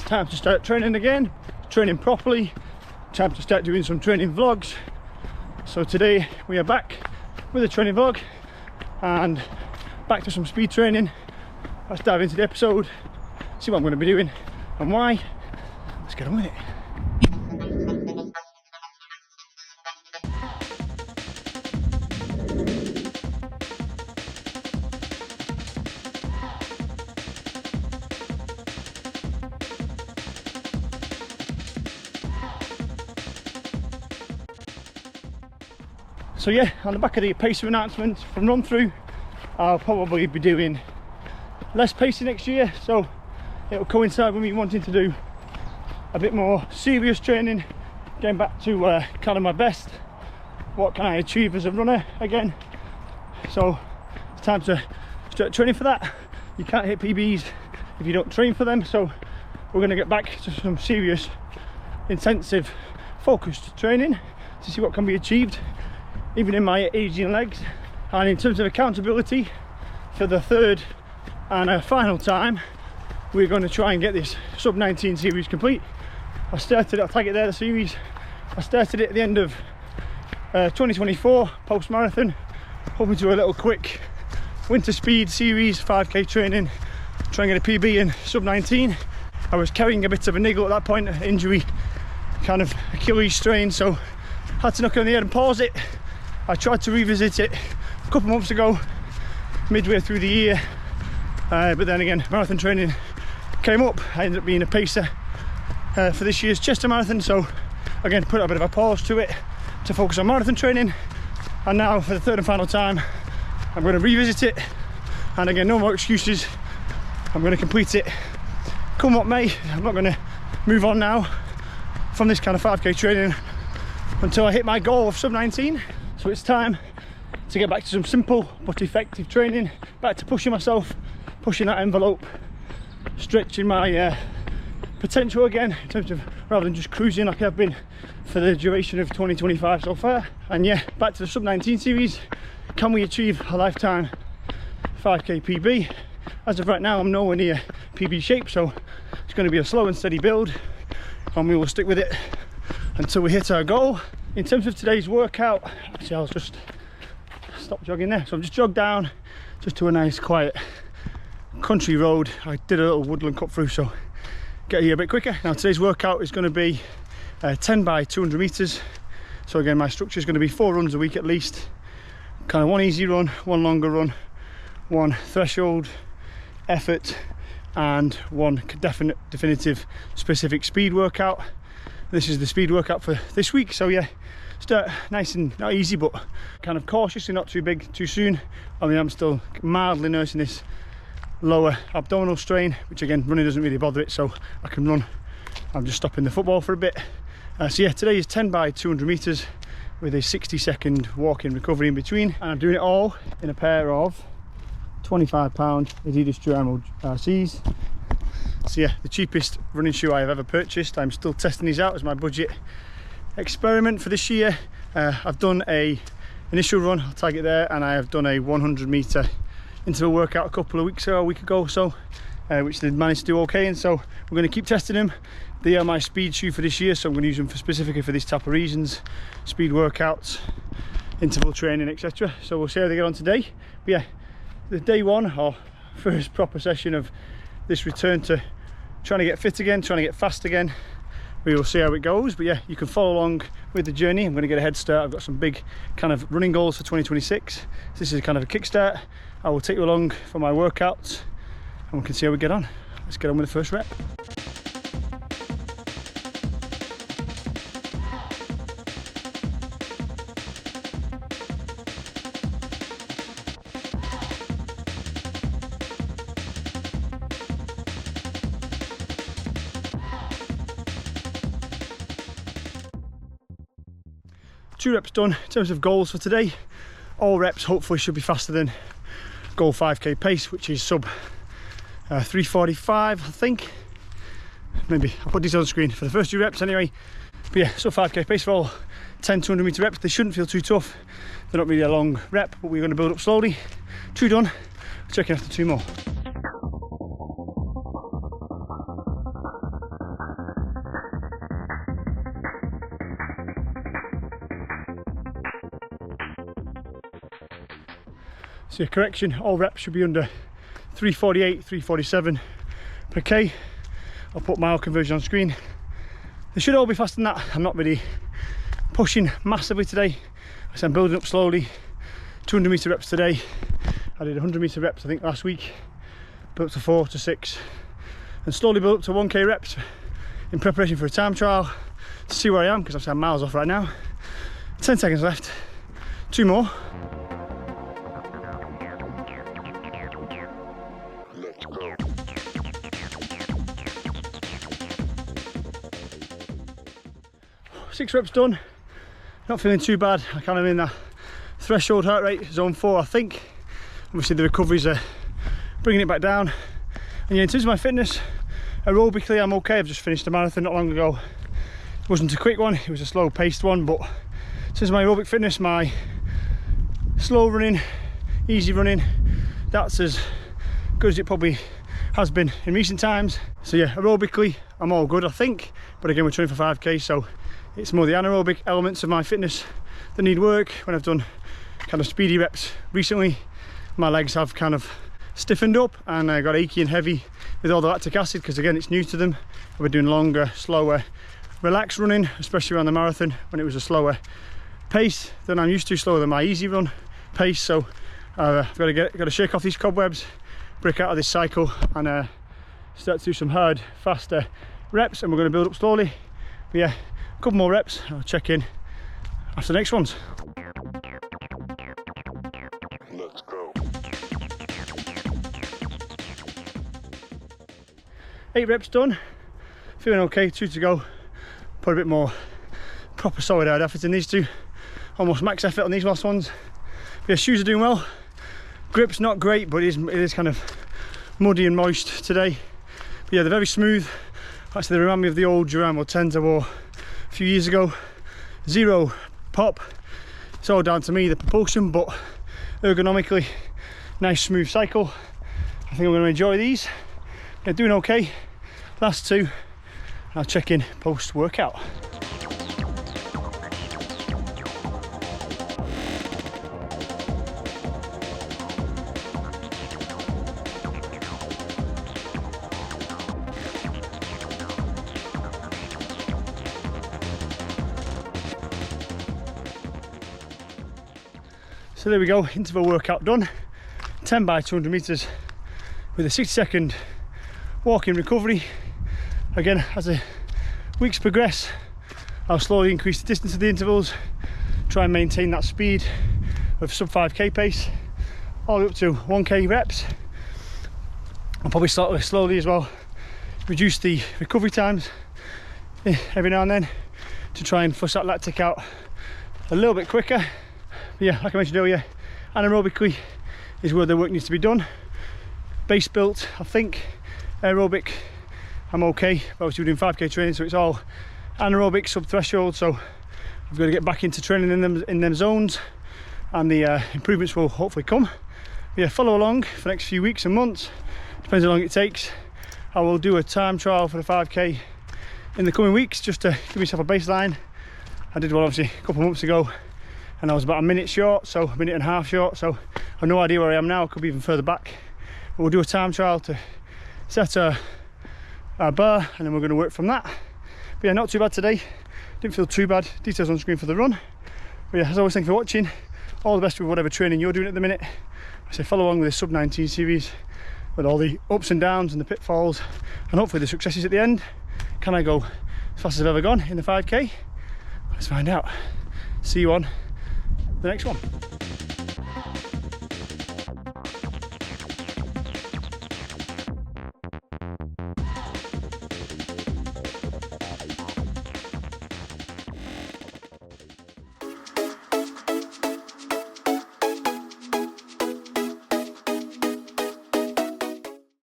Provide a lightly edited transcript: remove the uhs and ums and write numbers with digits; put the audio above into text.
time to start training again, training properly, time to start doing some training vlogs. So today we are back with a training vlog and back to some speed training. Let's dive into the episode, see what I'm going to be doing and why. Let's get on with it. So yeah, on the back of the pacer announcement from run through, I'll probably be doing less pacing next year, so it'll coincide with me wanting to do a bit more serious training, getting back to kind of my best. What can I achieve as a runner again? So it's time to start training for that. You can't hit PBs if you don't train for them, so we're going to get back to some serious, intensive, focused training to see what can be achieved even in my aging legs. And in terms of accountability, for the third and final time, we're going to try and get this sub 19 series complete. I'll tag it there, the series. I started it at the end of 2024 post marathon, hoping to do a little quick winter speed series, 5k training, try and get a PB in sub 19. I was carrying a bit of a niggle at that point, injury, kind of Achilles strain, so had to knock it on the head and pause it. I tried to revisit it a couple months ago, midway through the year, but then again, marathon training came up. I ended up being a pacer for this year's Chester Marathon, so again, put a bit of a pause to it to focus on marathon training. And now, for the third and final time, I'm going to revisit it. And again, no more excuses. I'm going to complete it, come what may. I'm not going to move on now from this kind of 5k training until I hit my goal of sub 19. So it's time to get back to some simple but effective training, back to pushing myself, pushing that envelope, stretching my potential again, in terms of rather than just cruising like I've been for the duration of 2025 so far. And yeah, back to the sub 19 series. Can we achieve a lifetime 5k PB? As of right now, I'm nowhere near PB shape, so it's going to be a slow and steady build, and we will stick with it until we hit our goal. In terms of today's workout, actually I'll just stop jogging there. So I've just jogged down just to a nice quiet country road. I did a little woodland cut through, so get here a bit quicker. Now today's workout is going to be 10 by 200 meters. So again, my structure is going to be 4 runs a week at least. Kind of one easy run, one longer run, one threshold effort, and one definitive specific speed workout. This is the speed workout for this week, so yeah, start nice and not easy, but kind of cautiously, not too big too soon. I mean, I'm still mildly nursing this lower abdominal strain, which again, running doesn't really bother it, so I can run. I'm just stopping the football for a bit. So yeah, today is 10 by 200 meters with a 60-second walk-in recovery in between, and I'm doing it all in a pair of 25-pound Adidas Duramo RCs. So yeah, the cheapest running shoe I have ever purchased. I'm still testing these out as my budget experiment for this year. I've done a initial run, I'll tag it there, and I have done a 100-meter interval workout a week ago or so, which they managed to do okay, and so we're going to keep testing them. They are my speed shoe for this year, so I'm going to use them specifically for this type of reasons: speed workouts, interval training, etc. So we'll see how they get on today. But yeah, the day one, or first proper session of this return to trying to get fit again, trying to get fast again. We will see how it goes, but yeah, you can follow along with the journey. I'm going to get a head start. I've got some big kind of running goals for 2026. This is kind of a kickstart. I will take you along for my workouts and we can see how we get on. Let's get on with the first rep. Two reps done. In terms of goals for today, all reps hopefully should be faster than goal 5k pace, which is sub 3:45, I think. Maybe I'll put these on the screen for the first 2 reps anyway. But yeah, sub 5k pace for all 10 200 meter reps. They shouldn't feel too tough. They're not really a long rep, but we're going to build up slowly. 2 done. Checking after 2 more. So yeah, correction, all reps should be under 348, 347 per K. I'll put mile conversion on screen. They should all be faster than that. I'm not really pushing massively today. So I'm building up slowly. 200 meter reps today. I did 100 meter reps I think last week. Built up to 4 to 6. And slowly built up to 1K reps in preparation for a time trial to see where I am, because obviously I'm miles off right now. 10 seconds left. 2 more. Let's go. 6 reps done. Not feeling too bad. I kind of in that threshold heart rate, zone 4 I think. Obviously the recoveries are bringing it back down. And yeah, in terms of my fitness, aerobically I'm okay. I've just finished a marathon not long ago. It wasn't a quick one, it was a slow paced one, but in terms of my aerobic fitness, my slow running, easy running, that's as good as it probably has been in recent times. So yeah, aerobically I'm all good I think, but again we're training for 5K, so it's more the anaerobic elements of my fitness that need work. When I've done kind of speedy reps recently, my legs have kind of stiffened up and I got achy and heavy with all the lactic acid, because again it's new to them. We're doing longer, slower, relaxed running, especially around the marathon when it was a slower pace than I'm used to, slower than my easy run pace. So I've got to shake off these cobwebs, break out of this cycle, and start to do some hard, faster reps, and we're going to build up slowly. But yeah, a couple more reps. I'll check in after the next ones. Let's go. 8 reps done. Feeling okay. 2 to go. Put a bit more proper solid hard effort in these two. Almost max effort on these last ones. But yeah, shoes are doing well. Grip's not great, but it is kind of muddy and moist today. But yeah, they're very smooth. Actually, they remind me of the old Duramo 10s I wore a few years ago. 0 pop. It's all down to me, the propulsion, but ergonomically, nice smooth cycle. I think I'm going to enjoy these. They're doing okay. Last 2. I'll check in post workout. So there we go, interval workout done. 10 by 200 meters with a 60-second walking recovery. Again, as the weeks progress, I'll slowly increase the distance of the intervals, try and maintain that speed of sub 5K pace, all the way up to 1K reps. I'll probably start slowly as well, reduce the recovery times every now and then to try and flush that lactic out a little bit quicker. But yeah, like I mentioned earlier, anaerobically is where the work needs to be done. Base built, I think. Aerobic, I'm okay. But obviously we're doing 5K training, so it's all anaerobic, sub-threshold. So I've got to get back into training in them zones, and the improvements will hopefully come. But yeah, follow along for the next few weeks and months. Depends how long it takes. I will do a time trial for the 5K in the coming weeks, just to give myself a baseline. I did one obviously a couple of months ago, and I was about a minute short, so a minute and a half short, so I have no idea where I am now. I could be even further back. But we'll do a time trial to set our bar, and then we're going to work from that. But yeah, not too bad today. Didn't feel too bad. Details on screen for the run. But yeah, as always, thank you for watching. All the best with whatever training you're doing at the minute. I say follow along with this sub 19 series with all the ups and downs and the pitfalls, and hopefully the successes at the end. Can I go as fast as I've ever gone in the 5K? Let's find out. See you on the next one.